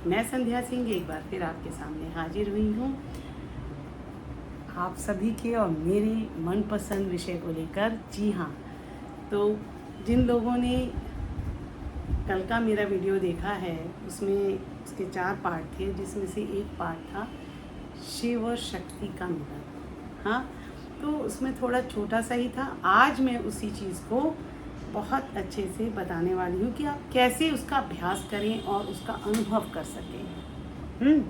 मैं संध्या सिंह एक बार फिर आपके सामने हाजिर हुई हूँ आप सभी के और मेरे मनपसंद विषय को लेकर। जी हाँ, तो जिन लोगों ने कल का मेरा वीडियो देखा है उसमें उसके 4 पार्ट थे, जिसमें से एक पार्ट था शिव और शक्ति का मिलन। हाँ, तो उसमें थोड़ा छोटा सा ही था। आज मैं उसी चीज़ को बहुत अच्छे से बताने वाली हूँ कि आप कैसे उसका अभ्यास करें और उसका अनुभव कर सकें।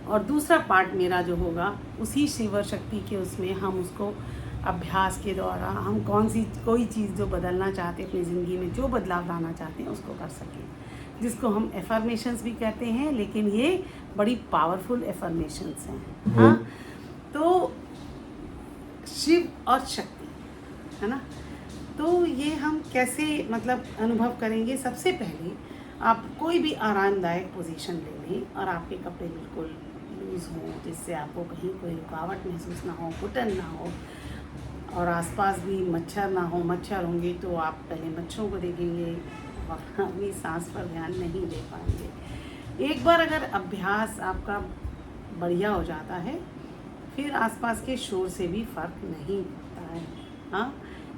और दूसरा पार्ट मेरा जो होगा उसी शिव और शक्ति के, उसमें हम उसको अभ्यास के द्वारा हम कोई चीज़ जो बदलना चाहते हैं अपनी ज़िंदगी में, जो बदलाव लाना चाहते हैं उसको कर सकें, जिसको हम एफर्मेशंस भी कहते हैं, लेकिन ये बड़ी पावरफुल एफर्मेशंस हैं। हाँ, तो शिव और शक्ति है ना, तो ये हम कैसे मतलब अनुभव करेंगे। सबसे पहले आप कोई भी आरामदायक पोजीशन ले लें और आपके कपड़े बिल्कुल लूज़ हों, जिससे आपको कहीं कोई रुकावट महसूस ना हो, घुटन ना हो, और आसपास भी मच्छर ना हो। मच्छर होंगे तो आप पहले मच्छरों को देखेंगे और अपनी सांस पर ध्यान नहीं दे पाएंगे। एक बार अगर अभ्यास आपका बढ़िया हो जाता है, फिर आसपास के शोर से भी फ़र्क नहीं पड़ता है। हाँ,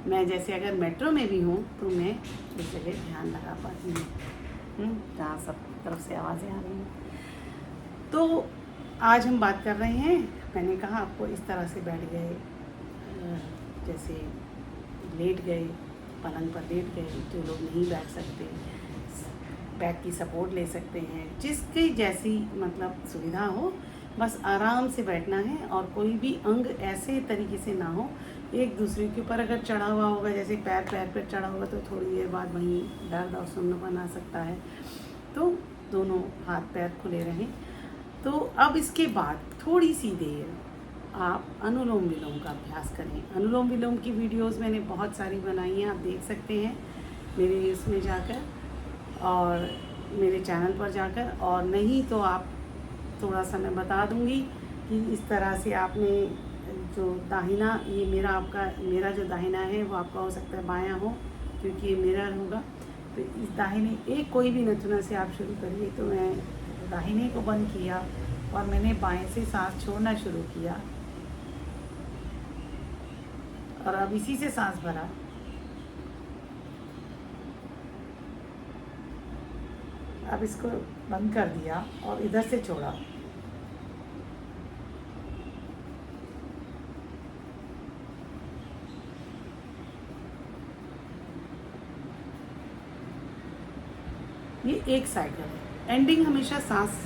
मैं जैसे अगर मेट्रो में भी हूँ तो मैं उस जगह ध्यान लगा पाती हूँ जहाँ सब तरफ से आवाज़ें आ रही हैं। तो आज हम बात कर रहे हैं, मैंने कहा आपको इस तरह से बैठ गए, जैसे लेट गए, पलंग पर लेट गए। जो लोग नहीं बैठ सकते बैक की सपोर्ट ले सकते हैं, जिसकी जैसी मतलब सुविधा हो, बस आराम से बैठना है। और कोई भी अंग ऐसे तरीके से ना हो एक दूसरे के ऊपर अगर चढ़ा हुआ होगा, जैसे पैर पर चढ़ा होगा तो थोड़ी देर बाद वहीं दर्द और सुन्नपन आ सकता है। तो दोनों हाथ पैर खुले रहें। तो अब इसके बाद थोड़ी सी देर आप अनुलोम विलोम का अभ्यास करें। अनुलोम विलोम की वीडियोस मैंने बहुत सारी बनाई हैं, आप देख सकते हैं मेरे इसमें जाकर और मेरे चैनल पर जाकर। और नहीं तो आप थोड़ा सा मैं बता दूंगी कि इस तरह से आपने जो दाहिना, ये मेरा जो दाहिना है वो आपका हो सकता है बायां हो, क्योंकि ये मिरर होगा। तो इस दाहिने एक कोई भी नथुना से आप शुरू करिए। तो मैं दाहिने को बंद किया और मैंने बाएं से सांस छोड़ना शुरू किया और अब इसी से सांस भरा। अब इसको बंद कर दिया और इधर से छोड़ा। ये एक साइकिल है। एंडिंग हमेशा सांस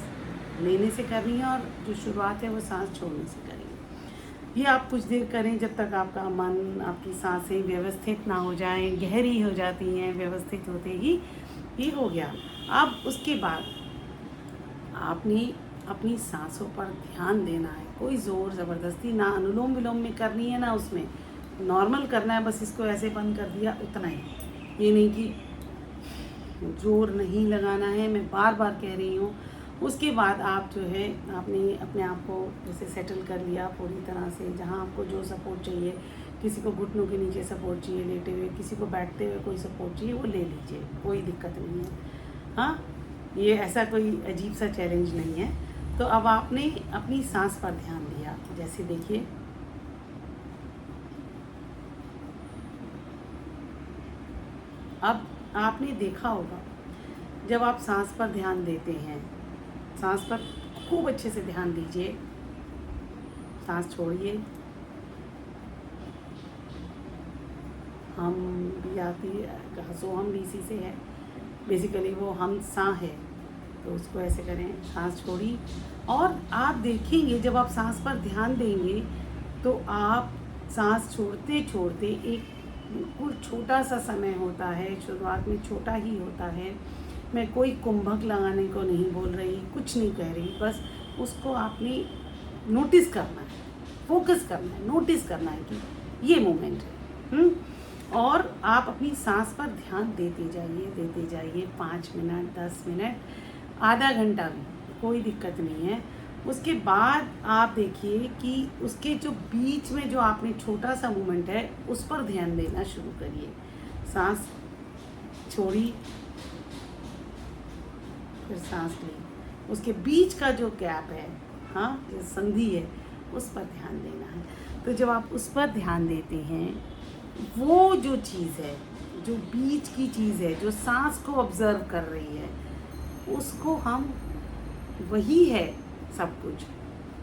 लेने से करनी है और जो शुरुआत है वो सांस छोड़ने से करेंगे। ये आप कुछ देर करें जब तक आपका मन, आपकी सांसें व्यवस्थित ना हो जाएं। गहरी हो जाती हैं व्यवस्थित होते ही। ये हो गया। अब उसके बाद आपने अपनी सांसों पर ध्यान देना है। कोई ज़ोर ज़बरदस्ती ना अनुलोम विलोम में करनी है, ना उसमें नॉर्मल करना है। बस इसको ऐसे बंद कर दिया, उतना ही। ये नहीं कि जोर नहीं लगाना है, मैं बार बार कह रही हूँ। उसके बाद आप जो है आपने अपने आप को जैसे सेटल कर लिया पूरी तरह से, जहाँ आपको जो सपोर्ट चाहिए, किसी को घुटनों के नीचे सपोर्ट चाहिए लेटे हुए, किसी को बैठते हुए कोई सपोर्ट चाहिए, वो ले लीजिए, कोई दिक्कत नहीं है। हाँ, ये ऐसा कोई अजीब सा चैलेंज नहीं है। तो अब आपने अपनी सांस पर ध्यान दिया। जैसे देखिए, अब आपने देखा होगा जब आप सांस पर ध्यान देते हैं, सांस पर खूब अच्छे से ध्यान दीजिए। सांस छोड़िए, हम भी आती है, सो हम भी इसी से है, बेसिकली वो हम सा है। तो उसको ऐसे करें, सांस छोड़ी। और आप देखेंगे जब आप सांस पर ध्यान देंगे तो आप सांस छोड़ते छोड़ते एक बिल्कुल छोटा सा समय होता है, शुरुआत में छोटा ही होता है। मैं कोई कुंभक लगाने को नहीं बोल रही, कुछ नहीं कह रही, बस उसको आपने नोटिस करना है, फोकस करना है, नोटिस करना है कि ये मोमेंट है। और आप अपनी सांस पर ध्यान देते जाइए 5 मिनट, 10 मिनट, आधा घंटा भी कोई दिक्कत नहीं है। उसके बाद आप देखिए कि उसके जो बीच में जो आपने छोटा सा मोमेंट है उस पर ध्यान देना शुरू करिए। सांस छोड़ी, फिर सांस ली, उसके बीच का जो गैप है, हाँ, जो संधि है, उस पर ध्यान देना है। तो जब आप उस पर ध्यान देते हैं, वो जो चीज़ है, जो बीच की चीज़ है, जो सांस को ऑब्जर्व कर रही है, उसको हम, वही है सब कुछ,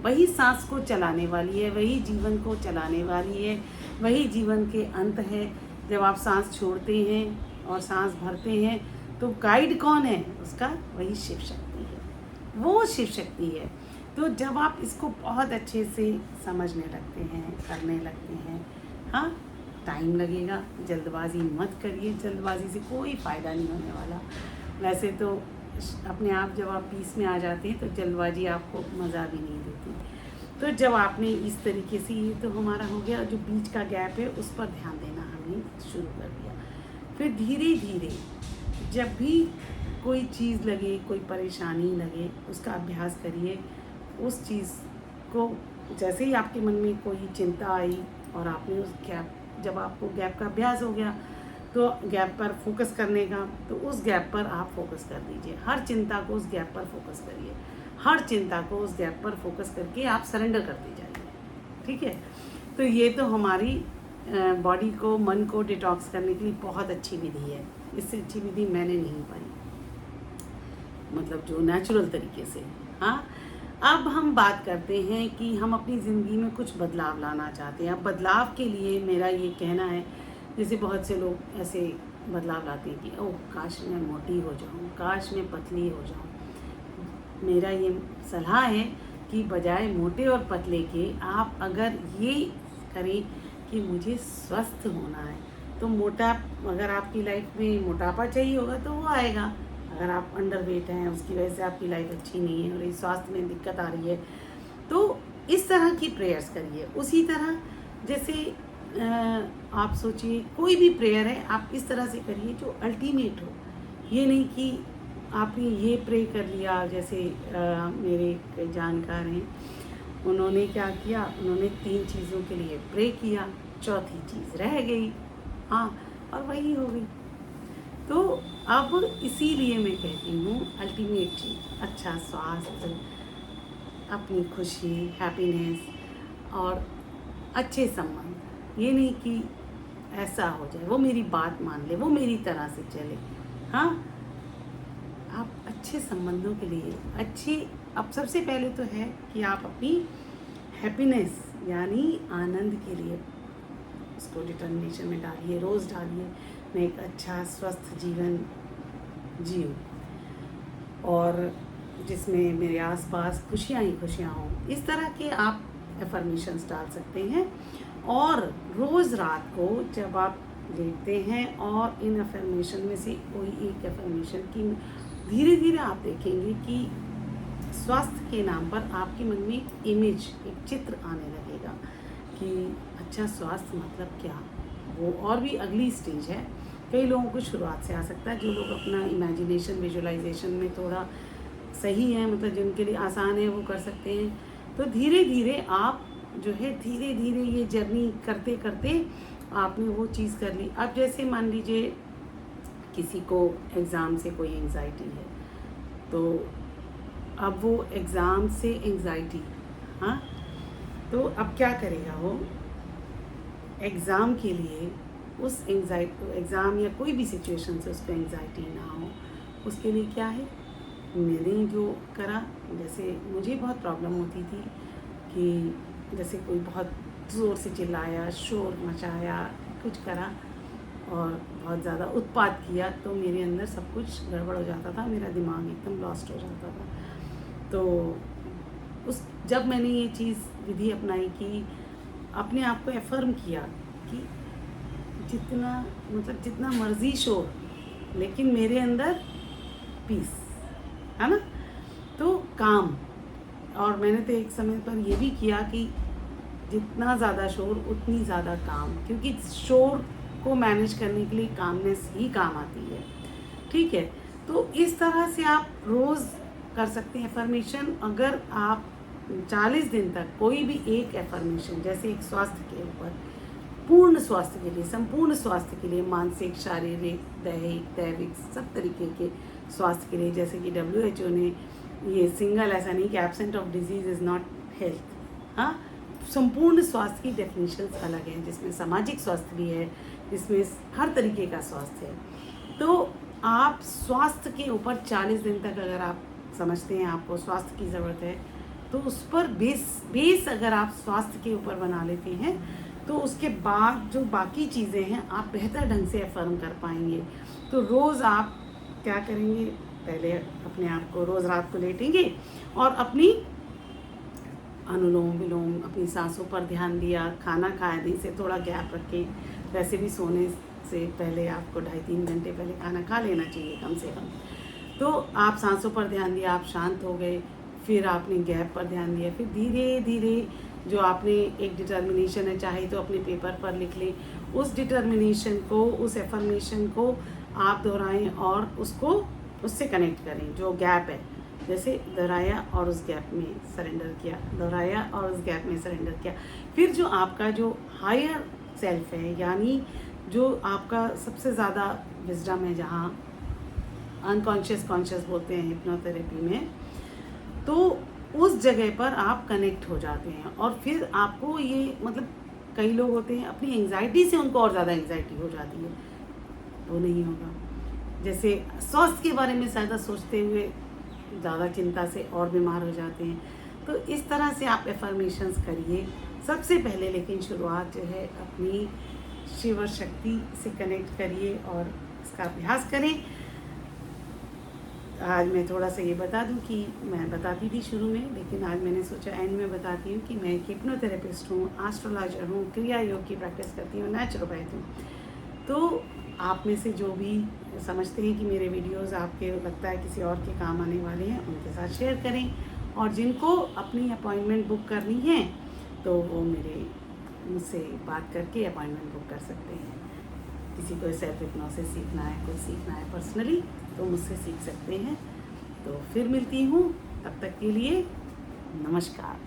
वही सांस को चलाने वाली है, वही जीवन को चलाने वाली है, वही जीवन के अंत है। जब आप सांस छोड़ते हैं और सांस भरते हैं, तो गाइड कौन है उसका? वही शिव शक्ति है, वो शिव शक्ति है। तो जब आप इसको बहुत अच्छे से समझने लगते हैं, करने लगते हैं, हाँ, टाइम लगेगा, जल्दबाजी मत करिए, जल्दबाजी से कोई फ़ायदा नहीं होने वाला। वैसे तो अपने आप जब आप पीस में आ जाते हैं तो जल्दबाजी आपको मज़ा भी नहीं देती। तो जब आपने इस तरीके से, ये तो हमारा हो गया, जो बीच का गैप है उस पर ध्यान देना हमने शुरू कर दिया। फिर धीरे धीरे जब भी कोई चीज़ लगे, कोई परेशानी लगे, उसका अभ्यास करिए। उस चीज़ को, जैसे ही आपके मन में कोई चिंता आई और आपने उस गैप, जब आपको गैप का अभ्यास हो गया तो गैप पर फोकस करने का, तो उस गैप पर आप फोकस कर दीजिए। हर चिंता को उस गैप पर फोकस करिए, हर चिंता को उस गैप पर फोकस करके आप सरेंडर करते जाइए, ठीक है। तो ये तो हमारी बॉडी को, मन को डिटॉक्स करने के लिए बहुत अच्छी विधि है। इससे अच्छी विधि मैंने नहीं पाई, मतलब जो नेचुरल तरीके से। हाँ, अब हम बात करते हैं कि हम अपनी ज़िंदगी में कुछ बदलाव लाना चाहते हैं। अब बदलाव के लिए मेरा ये कहना है, जैसे बहुत से लोग ऐसे बदलाव लाते हैं कि ओह काश मैं मोटी हो जाऊं, काश मैं पतली हो जाऊं। मेरा ये सलाह है कि बजाय मोटे और पतले के, आप अगर ये करें कि मुझे स्वस्थ होना है, तो मोटा, अगर आपकी लाइफ में मोटापा चाहिए होगा तो वो आएगा। अगर आप अंडर वेट हैं, उसकी वजह से आपकी लाइफ अच्छी नहीं है और स्वास्थ्य में दिक्कत आ रही है, तो इस तरह की प्रेयर्स करिए। उसी तरह जैसे आप सोचिए कोई भी प्रेयर है, आप इस तरह से करिए जो अल्टीमेट हो। ये नहीं कि आपने ये प्रे कर लिया, जैसे मेरे एक जानकार हैं, उन्होंने क्या किया, उन्होंने 3 चीज़ों के लिए प्रे किया, चौथी चीज़ रह गई, हाँ, और वही हो गई। तो अब इसीलिए मैं कहती हूँ, अल्टीमेट चीज़ अच्छा स्वास्थ्य, अपनी खुशी, हैप्पीनेस और अच्छे संबंध। ये नहीं कि ऐसा हो जाए, वो मेरी बात मान ले, वो मेरी तरह से चले, हाँ, आप अच्छे संबंधों के लिए अच्छी, अब सबसे पहले तो है कि आप अपनी हैप्पीनेस यानी आनंद के लिए उसको डिटर्मिनेशन में डालिए, रोज़ डालिए, मैं एक अच्छा स्वस्थ जीवन जीऊँ और जिसमें मेरे आसपास खुशियाँ ही खुशियाँ हों। इस तरह के आप एफर्मेशंस डाल सकते हैं। और रोज़ रात को जब आप लेटते हैं और इन एफर्मेशन में से कोई एक एफर्मेशन की, धीरे धीरे आप देखेंगे कि स्वास्थ्य के नाम पर आपके मन में एक इमेज, एक चित्र आने लगेगा कि अच्छा स्वास्थ्य मतलब क्या। वो और भी अगली स्टेज है, कई लोगों को शुरुआत से आ सकता है। जो लोग अपना इमेजिनेशन, विजुअलाइजेशन में थोड़ा सही है, मतलब जिनके लिए आसान है, वो कर सकते हैं। तो धीरे धीरे आप जो है, धीरे धीरे ये जर्नी करते करते आपने वो चीज़ कर ली। अब जैसे मान लीजिए किसी को एग्ज़ाम से कोई एंग्जाइटी है, तो अब वो एग्ज़ाम से एंग्जाइटी, हाँ, तो अब क्या करेगा वो एग्ज़ाम के लिए, उस एग्ज़ाम या कोई भी सिचुएशन से उसको एंग्जाइटी ना हो, उसके लिए क्या है, मैंने जो करा, जैसे मुझे बहुत प्रॉब्लम होती थी कि जैसे कोई बहुत ज़ोर से चिल्लाया, शोर मचाया, कुछ करा और बहुत ज़्यादा उत्पात किया, तो मेरे अंदर सब कुछ गड़बड़ हो जाता था, मेरा दिमाग एकदम लॉस्ट हो जाता था। तो जब मैंने ये चीज़ विधि अपनाई कि अपने आप को एफर्म किया कि जितना मर्जी शोर, लेकिन मेरे अंदर पीस है ना, तो काम। और मैंने तो एक समय पर ये भी किया कि जितना ज़्यादा शोर उतनी ज़्यादा काम, क्योंकि शोर को मैनेज करने के लिए कामनेस ही काम आती है, ठीक है। तो इस तरह से आप रोज़ कर सकते हैं एफर्मेशन। अगर आप 40 दिन तक कोई भी एक एफर्मेशन, जैसे एक स्वास्थ्य के ऊपर, पूर्ण स्वास्थ्य के लिए, संपूर्ण स्वास्थ्य के लिए, मानसिक, शारीरिक, दैहिक, दैविक, सब तरीके के स्वास्थ्य के लिए, जैसे कि WHO ने ये सिंगल ऐसा नहीं कि absent of disease is not health, हाँ, संपूर्ण स्वास्थ्य की डेफिनेशंस अलग हैं, जिसमें सामाजिक स्वास्थ्य भी है, जिसमें हर तरीके का स्वास्थ्य है। तो आप स्वास्थ्य के ऊपर 40 दिन तक अगर आप समझते हैं आपको स्वास्थ्य की ज़रूरत है, तो उस पर बेस अगर आप स्वास्थ्य के ऊपर बना लेते हैं, तो उसके बाद जो बाकी चीज़ें हैं आप बेहतर ढंग से अफर्म कर पाएंगे। तो रोज़ आप क्या करेंगे, पहले अपने आप को रोज़ रात को लेटेंगे और अपनी अनुलोम विलोम, अपनी सांसों पर ध्यान दिया, खाना खाने से थोड़ा गैप रखें। वैसे भी सोने से पहले आपको 2.5-3 घंटे पहले खाना खा लेना चाहिए कम से कम। तो आप सांसों पर ध्यान दिया, आप शांत हो गए, फिर आपने गैप पर ध्यान दिया, फिर धीरे धीरे जो आपने एक डिटर्मिनेशन है, चाहे तो अपने पेपर पर लिख लें, उस डिटर्मिनेशन को, उस एफर्मेशन को आप दोहराएं और उससे कनेक्ट करें जो गैप है। जैसे दोहराया और उस गैप में सरेंडर किया, दोहराया और उस गैप में सरेंडर किया। फिर जो आपका जो हायर सेल्फ है, यानी जो आपका सबसे ज़्यादा विजडम है, जहाँ अनकॉन्शियस कॉन्शियस बोलते हैं हिप्नोथेरेपी में, तो उस जगह पर आप कनेक्ट हो जाते हैं। और फिर आपको ये मतलब कई लोग होते हैं अपनी एंग्जाइटी से उनको और ज़्यादा एंग्जाइटी हो जाती है, वो नहीं होगा। जैसे स्वास्थ्य के बारे में ज़्यादा सोचते हुए ज़्यादा चिंता से और बीमार हो जाते हैं। तो इस तरह से आप एफर्मेशंस करिए सबसे पहले, लेकिन शुरुआत जो है अपनी शिव शक्ति से कनेक्ट करिए और इसका अभ्यास करें। आज मैं थोड़ा सा ये बता दूं कि मैं बताती थी शुरू में, लेकिन आज मैंने सोचा एंड में बताती हूँ कि मैं एक हिप्नोथेरेपिस्ट हूँ, एस्ट्रोलॉजर हूँ, क्रिया योग की प्रैक्टिस करती हूँ, नेचुरोपैथ हूँ। तो आप में से जो भी समझते हैं कि मेरे वीडियोस आपके लगता है किसी और के काम आने वाले हैं, उनके साथ शेयर करें। और जिनको अपनी अपॉइंटमेंट बुक करनी है तो वो मुझसे बात करके अपॉइंटमेंट बुक कर सकते हैं। किसी को सेल्फ हिप्नोसिस सीखना है, कुछ सीखना है पर्सनली, तो मुझसे सीख सकते हैं। तो फिर मिलती हूँ, तब तक के लिए नमस्कार।